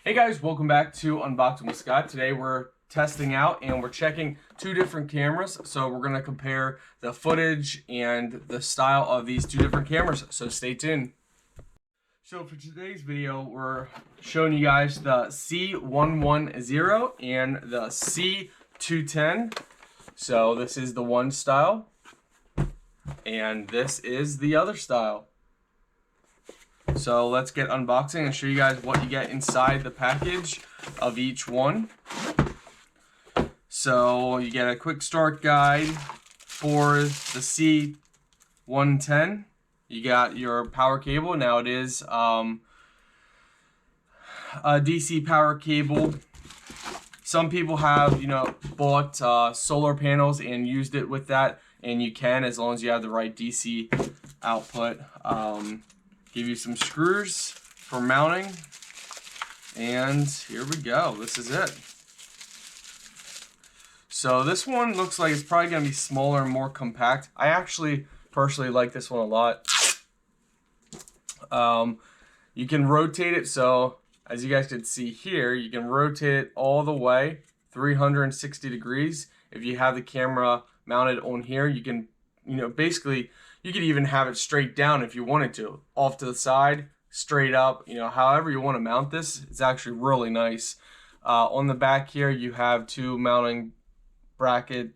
Hey guys, welcome back to Unboxing with Scott. Today we're testing out and we're checking two different cameras. So we're going to compare the footage and the style of these two different cameras. So stay tuned. So for today's video, we're showing you guys the C110 and the C210. So this is the one style and this is the other style. So let's get unboxing and show you guys what you get inside the package of each one. So you get a quick start guide for the C110. You got your power cable. Now it is a DC power cable. Some people have, bought solar panels and used it with that, and you can as long as you have the right DC output. Give you some screws for mounting, and here we go. This is it. So this one looks like it's probably going to be smaller and more compact. I actually personally like this one a lot. You can rotate it, so as you guys can see here, you can rotate it all the way 360 degrees. If you have the camera mounted on here, you can, basically you could even have it straight down if you wanted to, off to the side, straight up, however you want to mount this. It's actually really nice. On the back here, you have two mounting bracket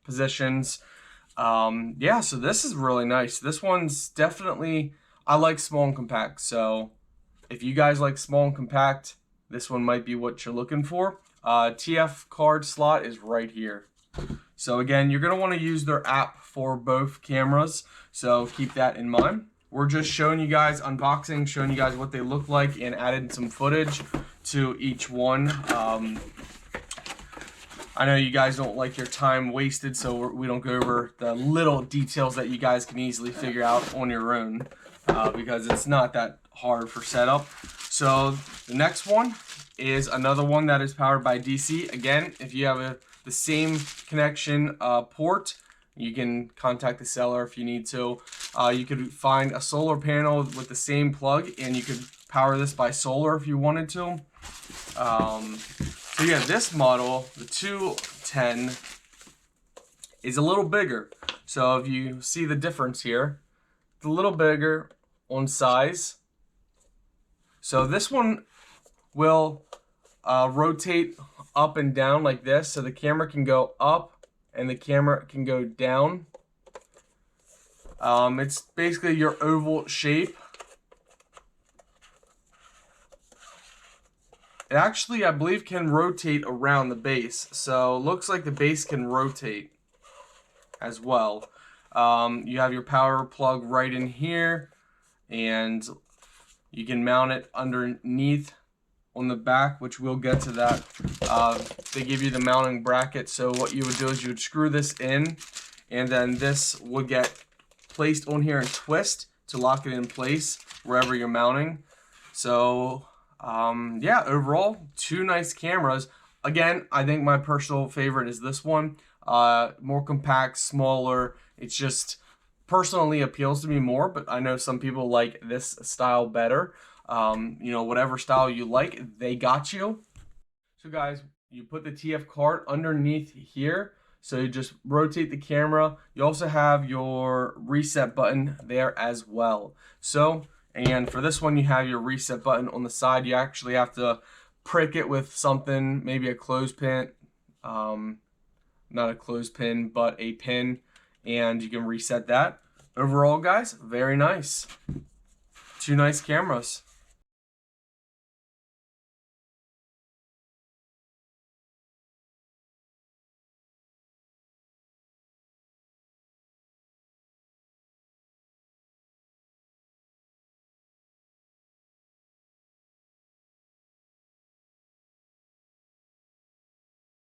positions. Yeah, so this is really nice. This one's definitely, I like small and compact. So if you guys like small and compact, this one might be what you're looking for. TF card slot is right here. So again, you're going to want to use their app for both cameras, so keep that in mind. We're just showing you guys unboxing, showing you guys what they look like, and added some footage to each one. I know you guys don't like your time wasted, so we don't go over the little details that you guys can easily figure out on your own, because it's not that hard for setup. So the next one is another one that is powered by DC. Again, if you have the same connection port, you can contact the seller if you need to. You could find a solar panel with the same plug, and you could power this by solar if you wanted to. So yeah, this model, the 210, is a little bigger. So if you see the difference here, it's a little bigger on size. So this one will rotate up and down like this, so the camera can go up and the camera can go down. It's basically your oval shape. It actually, I believe, can rotate around the base, so it looks like the base can rotate as well. You have your power plug right in here, and you can mount it underneath on the back, which we'll get to that. They give you the mounting bracket, so what you would do is you would screw this in, and then this would get placed on here and twist to lock it in place wherever you're mounting. So yeah, overall, two nice cameras. Again, I think my personal favorite is this one. More compact, smaller. It's just personally appeals to me more, but I know some people like this style better. Whatever style you like, they got you. So guys, you put the TF card underneath here, so you just rotate the camera. You also have your reset button there as well. So, and for this one, you have your reset button on the side. You actually have to prick it with something, maybe a clothespin, not a clothespin, but a pin, and you can reset that. Overall, guys, very nice. Two nice cameras.